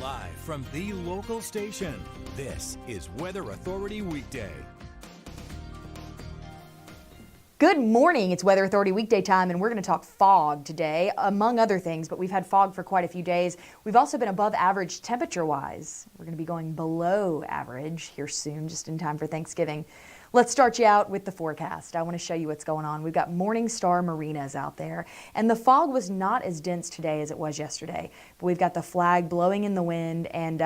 Live from the local station, this is Weather Authority Weekday. Good morning. It's Weather Authority Weekday time, and we're going to talk fog today, among other things, but we've had fog for quite a few days. We've also been above average temperature-wise. We're going to be going below average here soon, just in time for Thanksgiving. Let's start you out with the forecast. I want to show you what's going on. We've got Morning Star marinas out there, and the fog was not as dense today as it was yesterday. But we've got the flag blowing in the wind and,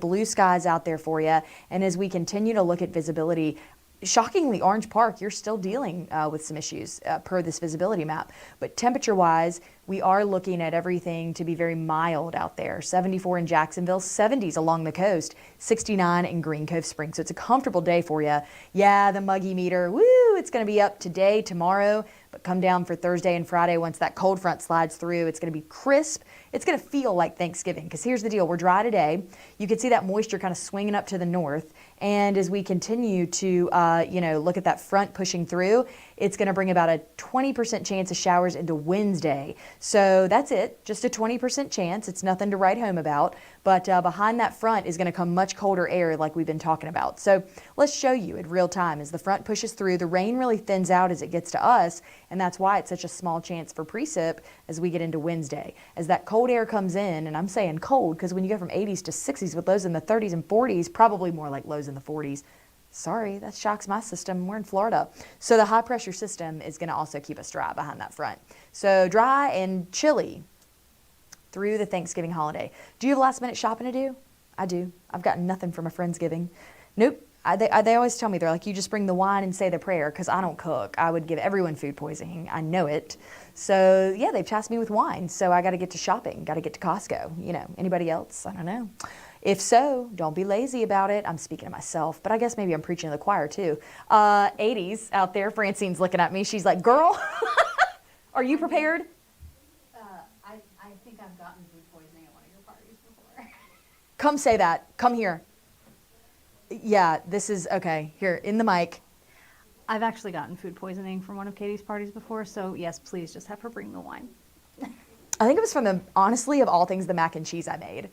blue skies out there for you. And as we continue to look at visibility, shockingly, Orange Park, you're still dealing with some issues per this visibility map. But temperature-wise, we are looking at everything to be very mild out there. 74 in Jacksonville, 70s along the coast, 69 in Green Cove Springs. So it's a comfortable day for you. Yeah, the muggy meter, woo, it's going to be up today, tomorrow, but come down for Thursday and Friday once that cold front slides through. It's going to be crisp. It's going to feel like Thanksgiving, because here's the deal. We're dry today. You can see that moisture kind of swinging up to the north. And as we continue to, look at that front pushing through, it's going to bring about a 20% chance of showers into Wednesday. So that's it, just a 20% chance. It's nothing to write home about. But behind that front is going to come much colder air like we've been talking about. So let's show you in real time as the front pushes through. The rain really thins out as it gets to us, and that's why it's such a small chance for precip as we get into Wednesday. As that cold air comes in, and I'm saying cold because when you go from 80s to 60s with lows in the 30s and 40s, probably more like lows in the 40s. Sorry, that shocks my system. We're in Florida. So the high pressure system is going to also keep us dry behind that front. So dry and chilly through the Thanksgiving holiday. Do you have last minute shopping to do? I do. I've gotten nothing from a Friendsgiving. Nope. They always tell me, they're like, you just bring the wine and say the prayer, because I don't cook. I would give everyone food poisoning. I know it. So yeah, they've tasked me with wine. So I got to get to shopping, got to get to Costco. Anybody else? I don't know. If so, don't be lazy about it. I'm speaking to myself, but I guess maybe I'm preaching to the choir too. 80s out there. Francine's looking at me. She's like, girl, are you prepared? I think I've gotten food poisoning at one of your parties before. Come say that. Come here. Yeah, this is, okay, here, in the mic. I've actually gotten food poisoning from one of Katie's parties before, so yes, please just have her bring the wine. I think it was from honestly, of all things, the mac and cheese I made.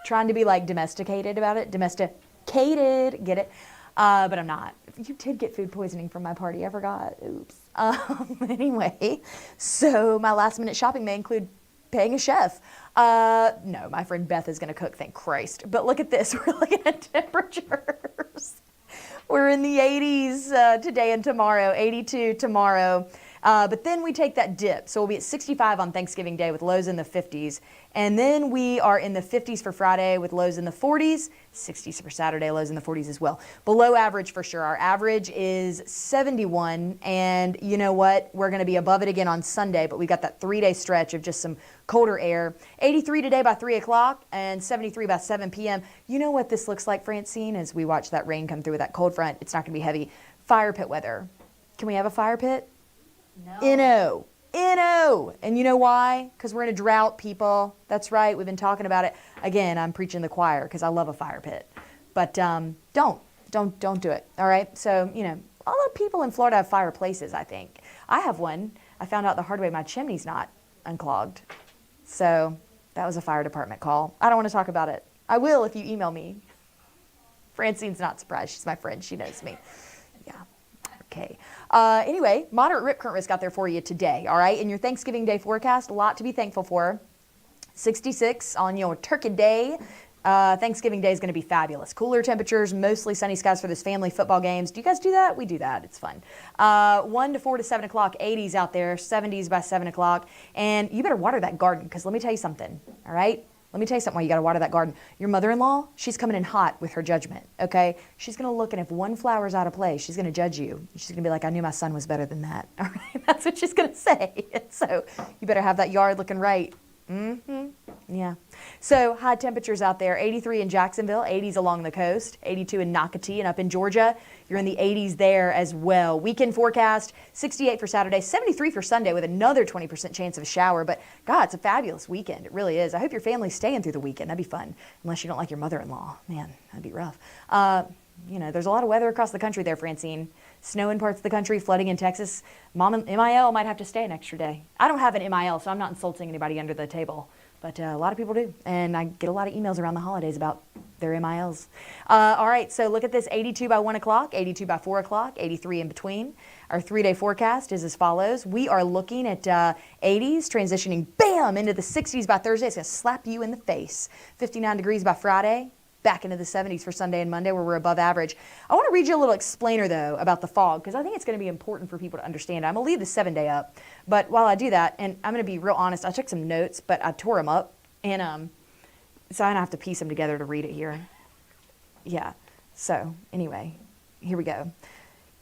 Trying to be like domesticated about it. Domesticated, get it? But I'm not. You did get food poisoning from my party, I forgot. Oops. Anyway, so my last minute shopping may include paying a chef. No, my friend Beth is going to cook, thank Christ. But look at this. We're looking at temperatures. We're in the 80s today and tomorrow, 82 tomorrow. But then we take that dip. So we'll be at 65 on Thanksgiving Day with lows in the 50s. And then we are in the 50s for Friday with lows in the 40s, 60s for Saturday, lows in the 40s as well. Below average for sure. Our average is 71. And you know what? We're going to be above it again on Sunday, but we've got that 3-day stretch of just some colder air. 83 today by 3 o'clock and 73 by 7 p.m. You know what this looks like, Francine, as we watch that rain come through with that cold front? It's not going to be heavy. Fire pit weather. Can we have a fire pit? No. N-O. And you know why? Because we're in a drought, people. That's right. We've been talking about it. Again, I'm preaching the choir because I love a fire pit. But don't do it. All right? So, a lot of people in Florida have fireplaces, I think. I have one. I found out the hard way my chimney's not unclogged. So that was a fire department call. I don't want to talk about it. I will if you email me. Francine's not surprised. She's my friend. She knows me. Yeah. Okay. Anyway, moderate rip current risk out there for you today, all right? In your Thanksgiving Day forecast, a lot to be thankful for. 66 on your Turkey Day. Thanksgiving Day is going to be fabulous. Cooler temperatures, mostly sunny skies for those family football games. Do you guys do that? We do that. It's fun. 1 to 4 to 7 o'clock, 80s out there, 70s by 7 o'clock. And you better water that garden, because let me tell you something, all right? Let me tell you something why you got to water that garden. Your mother-in-law, she's coming in hot with her judgment, okay? She's going to look, and if one flower's out of place, she's going to judge you. She's going to be like, I knew my son was better than that, all right? That's what she's going to say. So you better have that yard looking right. Yeah. So high temperatures out there, 83 in Jacksonville, 80s along the coast, 82 in Nocatee, and up in Georgia, you're in the 80s there as well. Weekend forecast, 68 for Saturday, 73 for Sunday with another 20% chance of a shower. But God, it's a fabulous weekend. It really is. I hope your family's staying through the weekend. That'd be fun. Unless you don't like your mother-in-law. Man, that'd be rough. There's a lot of weather across the country there, Francine. Snow in parts of the country, flooding in Texas. Mom and MIL might have to stay an extra day. I don't have an MIL, so I'm not insulting anybody under the table. but a lot of people do. And I get a lot of emails around the holidays about their MILs. All right, so look at this, 82 by 1 o'clock, 82 by 4 o'clock, 83 in between. Our 3-day forecast is as follows. We are looking at 80s, transitioning, bam, into the 60s by Thursday. It's going to slap you in the face. 59 degrees by Friday. Back into the 70s for Sunday and Monday, where we're above average. I want to read you a little explainer, though, about the fog, because I think it's going to be important for people to understand. I'm going to leave the 7-day up, but while I do that, and I'm going to be real honest, I took some notes, but I tore them up, and so I don't have to piece them together to read it here. Yeah, so anyway, here we go.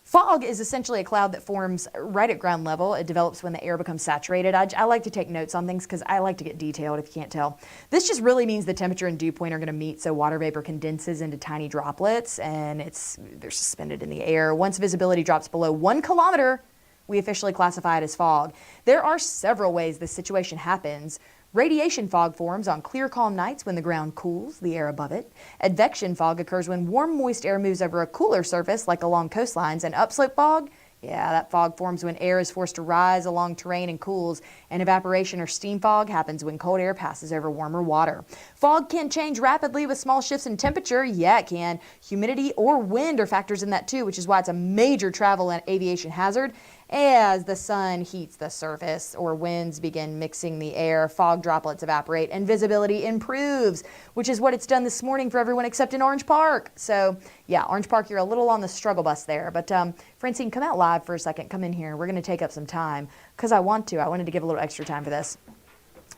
Fog is essentially a cloud that forms right at ground level. It develops when the air becomes saturated. I like to take notes on things because I like to get detailed, if you can't tell. This just really means the temperature and dew point are going to meet, so water vapor condenses into tiny droplets, and they're suspended in the air. Once visibility drops below 1 kilometer, we officially classify it as fog. There are several ways this situation happens. Radiation fog forms on clear, calm nights when the ground cools the air above it. Advection fog occurs when warm, moist air moves over a cooler surface, like along coastlines. And upslope fog, yeah, that fog forms when air is forced to rise along terrain and cools. And evaporation or steam fog happens when cold air passes over warmer water. Fog can change rapidly with small shifts in temperature. Yeah, it can. Humidity or wind are factors in that too, which is why it's a major travel and aviation hazard. As the sun heats the surface or winds begin mixing the air, fog droplets evaporate and visibility improves, which is what it's done this morning for everyone except in Orange Park. So yeah, Orange Park, you're a little on the struggle bus there. But Francine, come out live for a second. Come in here. We're going to take up some time because I wanted to give a little extra time for this.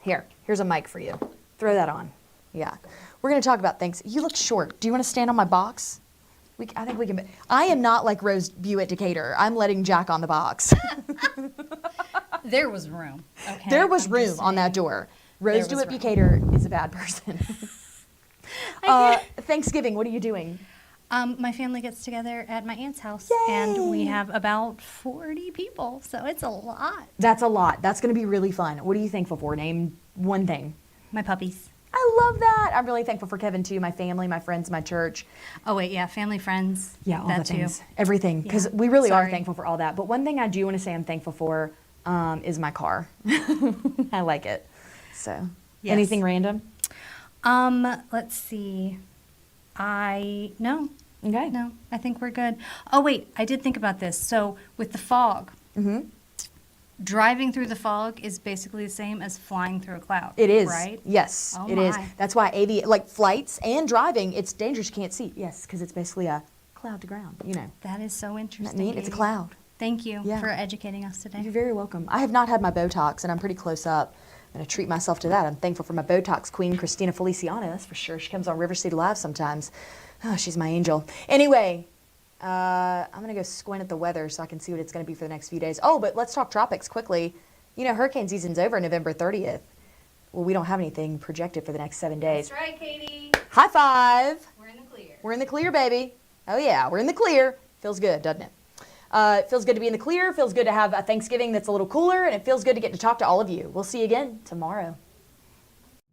Here's a mic for you. Throw that on. Yeah. We're going to talk about things. You look short. Do you want to stand on my box? I think we can. I am not like Rose Buick Decatur. I'm letting Jack on the box. There was room. Okay. There was room on that door. Rose Buick Decatur is a bad person. Thanksgiving, what are you doing? My family gets together at my aunt's house, Yay! and we have about 40 people, so it's a lot. That's a lot. That's going to be really fun. What are you thankful for? Name one thing. My puppies. I love that. I'm really thankful for Kevin, too, my family, my friends, my church. Oh, wait, yeah, family, friends. Yeah, all that the things. Too. Everything. Because Yeah. we really are Sorry. thankful for all that. But one thing I do want to say I'm thankful for is my car. I like it. So, Yes. Anything random? Let's see. No. Okay. No, I think we're good. Oh, wait, I did think about this. So with the fog, driving through the fog is basically the same as flying through a cloud. It is. Right? Yes, Oh it is. my. That's why like flights and driving, it's dangerous. You can't see. Yes, because it's basically a cloud to ground, you know. That is so interesting. Isn't that neat? It's a Katie. cloud. Thank you Yeah. for educating us today. You're very welcome. I have not had my Botox, and I'm pretty close up. I'm going to treat myself to that. I'm thankful for my Botox queen, Christina Feliciano, that's for sure. She comes on River City Live sometimes. Oh, she's my angel. Anyway, I'm going to go squint at the weather so I can see what it's going to be for the next few days. Oh, but let's talk tropics quickly. You know, hurricane season's over November 30th. Well, we don't have anything projected for the next 7 days. That's right, Katie. High five. We're in the clear. We're in the clear, baby. Oh, yeah, we're in the clear. Feels good, doesn't it? It feels good to be in the clear. Feels good to have a Thanksgiving that's a little cooler, and it feels good to get to talk to all of you. We'll see you again tomorrow.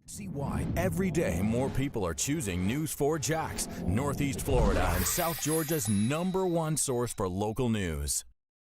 See why every day more people are choosing News4JAX, Northeast Florida and South Georgia's #1 source for local news.